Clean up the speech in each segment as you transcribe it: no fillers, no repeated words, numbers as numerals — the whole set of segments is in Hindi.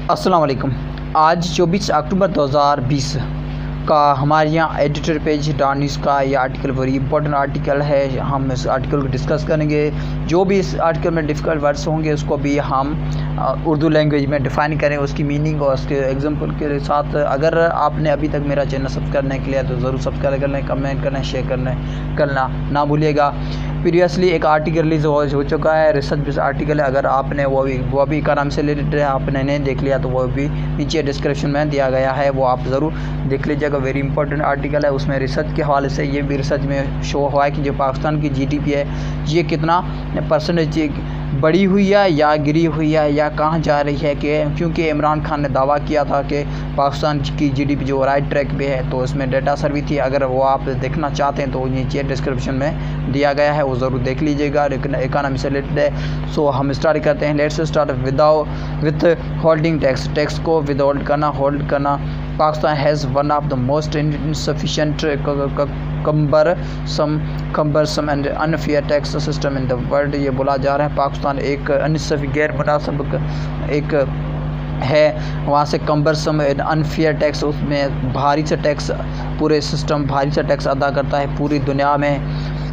अस्सलाम वालेकुम। आज 24 अक्टूबर 2020 का हमारे यहाँ एडिटर पेज डॉन न्यूज़ का ये आर्टिकल वेरी इंपॉर्टेंट आर्टिकल है। हम इस आर्टिकल को डिस्कस करेंगे। जो भी इस आर्टिकल में डिफ़िकल्ट वर्ड्स होंगे उसको भी हम उर्दू लैंग्वेज में डिफ़ाइन करें, उसकी मीनिंग और उसके एग्जांपल के साथ। अगर आपने अभी तक मेरा चैनल सब्सक्राइब नहीं किया तो ज़रूर सब्सक्राइब कर लें, कमेंट करना, शेयर करना ना भूलिएगा। प्रीवियसली एक आर्टिकल रिलीज़ हो चुका है, रिसर्च बेस्ड आर्टिकल है। अगर आपने वो भी इकोनॉमी से रिलेटेड है, आपने नहीं देख लिया तो वो भी नीचे डिस्क्रिप्शन में दिया गया है, वो आप ज़रूर देख लीजिएगा। वेरी इंपॉर्टेंट आर्टिकल है। उसमें रिसर्च के हवाले से ये भी रिसर्च में शो हुआ है कि जो पाकिस्तान की जीडीपी है ये कितना परसेंटेज बढ़ी हुई है या गिरी हुई है या कहाँ जा रही है। क्योंकि इमरान खान ने दावा किया था कि पाकिस्तान की जीडीपी जो राइट ट्रैक पे है, तो इसमें डेटा सर्वे थी। अगर वो आप देखना चाहते हैं तो नीचे डिस्क्रिप्शन में दिया गया है, वो ज़रूर देख लीजिएगा। लेकिन इकोनॉमी से रिलेटेड है। सो हम स्टार्ट करते हैं। Let's start with holding tax को होल्ड करना। Pakistan has one of the most insufficient cumbersome and unfair tax system in the world. ये बोला जा रहा है पाकिस्तान एक गैर मुनासिब एक है, वहाँ से कम्बरसम एंड अनफेयर टैक्स, उसमें भारी से टैक्स, पूरे सिस्टम भारी से टैक्स अदा करता है पूरी दुनिया में।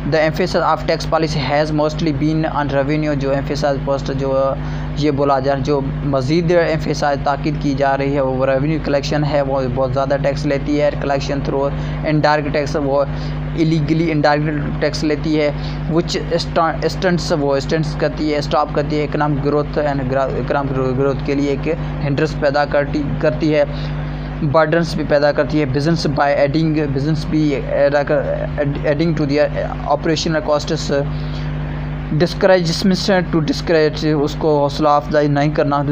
The emphasis of tax policy has mostly been on revenue. जो एम्फेसाइज पोस्ट जो ये बोला जा रहा है, जो मज़ीद एम्फेसाइज ताकीद की जा रही है वो रेवेन्यू कलेक्शन है। वो बहुत ज़्यादा टैक्स लेती है। कलेक्शन थ्रू इनडायरेक्ट टैक्स, वो इलीगली इनडायरेक्ट टैक्स लेती है। विच स्टंट्स करती है, स्टॉप करती है इकनॉमिक ग्रोथ के लिए एक हिंड्रेंस पैदा करती है। बर्डन्स भी पैदा करती है। Business by adding to their operational costs. Discourage उसको हौसला अफजाई नहीं करना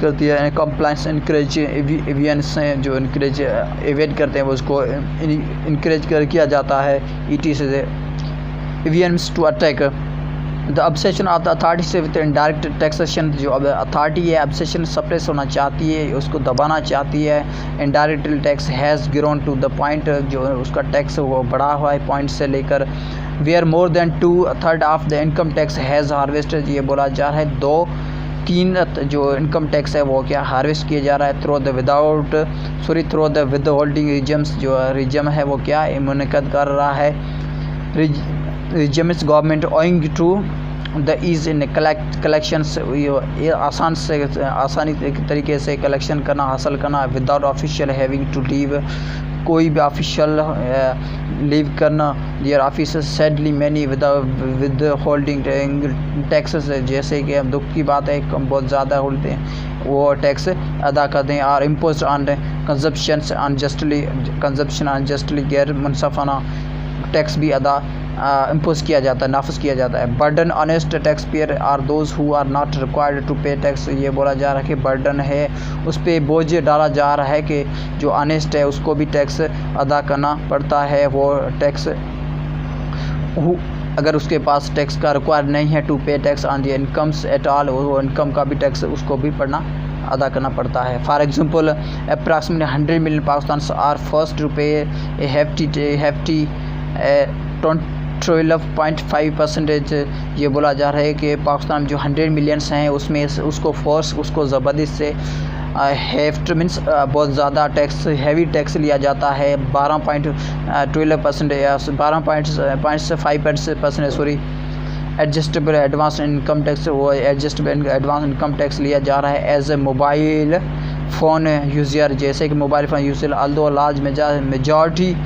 करती है। कंप्लाइंस इनक्रेज एवियंस जो इनक्रेज एवेड करते हैं वो उसको इनक्रेज किया जाता है। ET से evasions to attack the obsession of the authority से विद इनडायरेक्ट टैक्सेशन। जो अथॉरिटी है ऑब्सेशन सप्रेस होना चाहती है, उसको दबाना चाहती है। Indirect tax has grown to the point, जो उसका टैक्स वो बढ़ा हुआ है पॉइंट से लेकर। Where more than 2/3 of the income tax has harvested. ये बोला जा रहा है 2/3 जो इनकम टैक्स है वो क्या हार्वेस्ट किया जा रहा है through the withholding regimes. जो रिजम है वो क्या मुनक़द कर रहा है। Regimes government owing to the ease in collections, आसानी तरीके से कलेक्शन करना हासिल करना। Without official having to leave, कोई भी ऑफिशियल लीव करना। Their office sadly many withholding taxes. जैसे कि हम दुख की बात है, हम बहुत ज़्यादा होल्डते हैं वो टैक्स अदा करते हैं। और इम्पोज ऑन कंजप्शन अनजस्टली गैर मुनसफाना टैक्स भी इम्पोज किया जाता है, नाफिज किया जाता है। Burden honest tax payer are those who are not required to pay tax. ये बोला जा रहा है कि बर्डन है, उस पर बोझ डाला जा रहा है कि जो ऑनेस्ट है उसको भी टैक्स अदा करना पड़ता है। वो टैक्स अगर उसके पास टैक्स का रिक्वायर नहीं है to pay tax on the incomes at all, वो इनकम का भी टैक्स उसको भी अदा करना पड़ता है। For example approximately 100 million Pakistan are forced to pay hefty 12.5%। ये बोला जा रहा है कि पाकिस्तान जो 100 मिलियंस हैं उसमें उसको ज़बरदस्त से हेफ्ट मीन्स बहुत ज़्यादा टैक्स, हैवी टैक्स लिया जाता है। 12.12% या 12.5% sorry. Adjustable advance income tax, वो एडजस्टेबल एडवांस इनकम टैक्स लिया जा रहा है as a mobile phone user. जैसे कि mobile phone user although large majority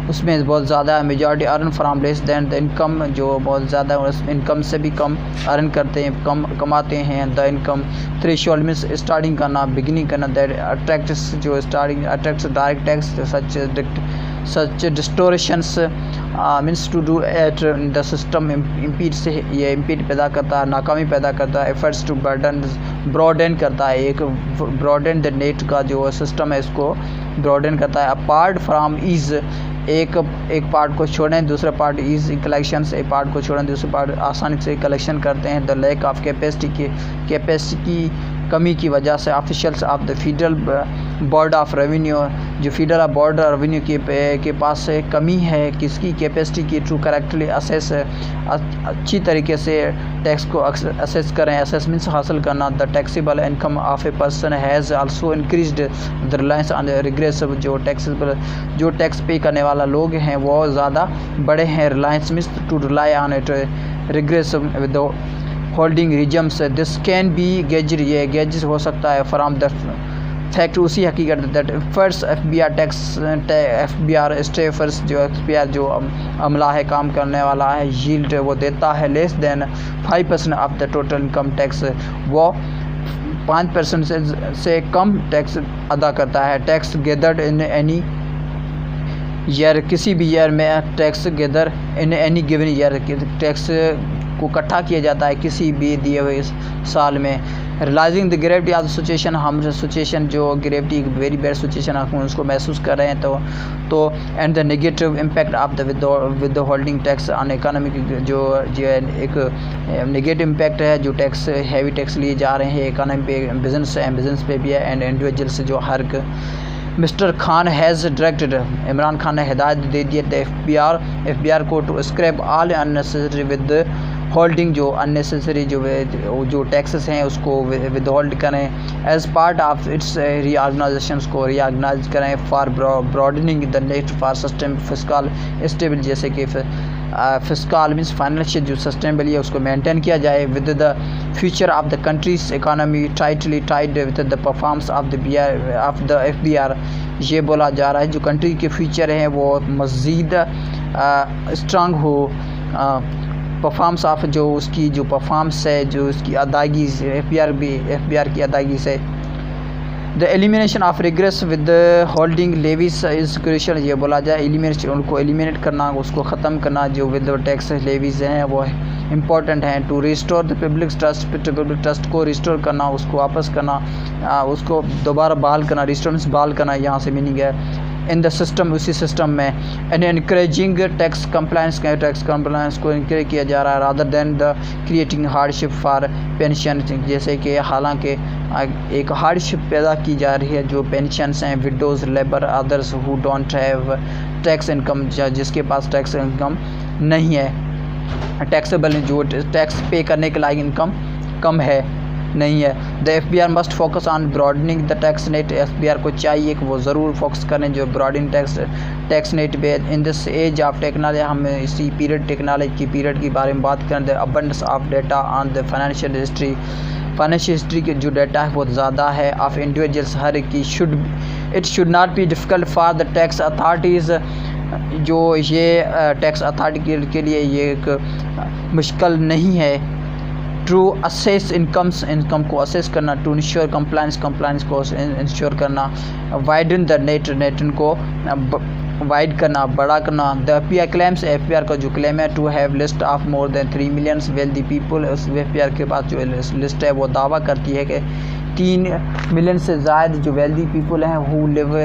उसमें बहुत ज़्यादा majority earn from less than the income, जो बहुत ज़्यादा उस इनकम से भी कम अर्न करते हैं, कमाते हैं। The income threshold means starting करना, बिगिनिंग करना। दैट अट्रैक्ट्स जो starting attracts direct tax such distortions means to do at the system impede से ये इम्पीड पैदा करता है, नाकामी पैदा करता है। एफर्ट्स टू ब्रॉडन करता है, एक ब्रॉडन द नेट का जो सिस्टम है इसको ब्रॉडन करता है। अपार्ट फ्राम ईज़, एक पार्ट को छोड़ें दूसरा पार्ट ईज कलेक्शन से, एक पार्ट को छोड़ें दूसरा पार्ट आसानी से कलेक्शन करते हैं। द लैक ऑफ कैपेसिटी की कमी की वजह से officials of the federal board of revenue जो फेडरल बॉर्डर रेवेन्यू के पास कमी है, किसकी कैपेसिटी की टू करेक्टली असेस अच्छी तरीके से टैक्स को असेस करें, असेसमेंट्स हासिल करना। The taxable income of a person has also increased the reliance on regressive, जो टैक्स पे करने वाला लोग हैं वो ज़्यादा बड़े हैं। Reliance means to rely on it regressive withholding regimes. This can be gauge, ये गेज हो सकता है फ्राम द फैक्ट, उसी हकीकत दैट फर्स्ट FBI स्टेफर्स, जो FBI जो अमला है, काम करने वाला है, यील्ड वो देता है less than 5% of the total income tax, वो 5% से कम टैक्स अदा करता है। Tax gathered in any year, किसी भी ईयर में tax gather in any given year, tax को इकट्ठा किया जाता है किसी भी दिए हुए साल में। Realising the gravity of the situation, हम सिचुएशन जो ग्रेविटी वेरी बैड सिचुएशन हम उसको महसूस कर रहे हैं तो and the negative impact of the withholding tax on economic, जो एक नेगेटिव इम्पैक्ट है जो टैक्स हैवी टैक्स लिए जा रहे हैं इकोनॉमी पे, बिजनेस पे भी है एंड इंडिविजुअल्स जो हर mister Khan has directed, Imran Khan ने हिदायत दे दी द FBI को to scrap all unnecessary withholding, जो अननेसेसरी जो टैक्सेस हैं उसको विद होल्ड करें as part of its reorganization, को रीऑर्गेनाइज करें for broadening the net for sustain fiscal stable, जैसे कि फिस्कल मीन्स फाइनेंशियल जो सस्टेनेबल है उसको मेंटेन किया जाए with the future of the country's economy tightly tied with the performance of the FBI। ये बोला जा रहा है जो कंट्री के फ्यूचर हैं वो मज़ीद स्ट्रांग हो, परफॉर्मेंस ऑफ जो उसकी जो परफॉर्मेंस है, जो उसकी अदायगी FBI की अदायगी से। The elimination of regress withholding levies is crucial, ये बोला जाए एलिमिनेशन, उनको एलिमिनेट करना, उसको ख़त्म करना जो विद टैक्स लेवीज हैं वो इम्पॉर्टेंट हैं। To restore the public trust को रिस्टोर करना, उसको वापस करना, उसको दोबारा बहाल करना, रिस्टोरेंस बहाल करना, यहाँ से मीनिंग है इन द सिस्टम, उसी सिस्टम में। एंड इनक्रेजिंग टैक्स कंप्लायंस को इनक्रेज किया जा रहा है rather than the creating hardship for pension, जैसे कि हालांकि एक हार्डशिप पैदा की जा रही है जो पेंशन्स हैं, widows, labour, others who don't have tax income, जिसके पास टैक्स इनकम नहीं है, टैक्सेबल जो टैक्स पे करने के लायक इनकम कम है नहीं है। The FBI must focus on broadening the tax net, FBI को चाहिए कि वो ज़रूर फोकस करें जो ब्रॉडिंग टैक्स नेट पे। In this age of technology, हम इसी टेक्नोलॉजी की पीरियड के बारे में बात करें, the abundance of data on the financial history के जो डाटा है बहुत ज़्यादा है ऑफ इंडिविजुअल्स हर की it should not be difficult for the tax authorities, जो ये टैक्स अथॉरिटी के लिए ये एक मुश्किल नहीं है टू असेस इनकम को असेस करना, टू इंश्योर कंप्लायंस को इंश्योर करना, वाइडन द नेट को वाइड करना, बड़ा करना। द FBI क्लेम्स, FBI का जो क्लेम है to have list of more than 3 million wealthy people, उस FBI के पास जो लिस्ट है वो दावा करती है कि 3 मिलियन से ज़्यादा जो वेल्दी पीपल हैं हु लिव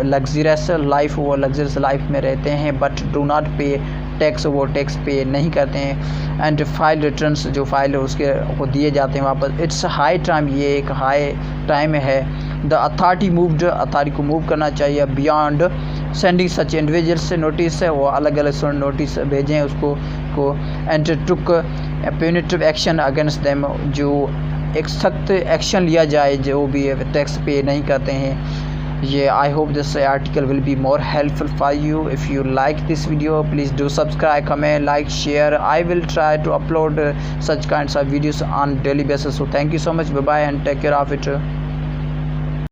लग्जरियस लाइफ, वो लग्जरियस लाइफ में रहते हैं बट डू नॉट पे टैक्स, वो टैक्स पे नहीं करते हैं। एंड फाइल रिटर्न्स जो फाइल उसके को दिए जाते हैं वापस। इट्स हाई टाइम, ये एक हाई टाइम है। द अथॉरिटी को मूव करना चाहिए बियॉन्ड सेंडिंग सच इंडिविजुअल्स से नोटिस है, वो अलग अलग नोटिस भेजें उसको and took punitive action against them, जो एक सख्त एक्शन लिया जाए जो भी टैक्स पे नहीं करते हैं। ये I hope this article will be more helpful for you. If you like this video, please do subscribe, comment, like, share. I will try to upload such kinds of videos on daily basis. So thank you so much. Bye bye and take care of it.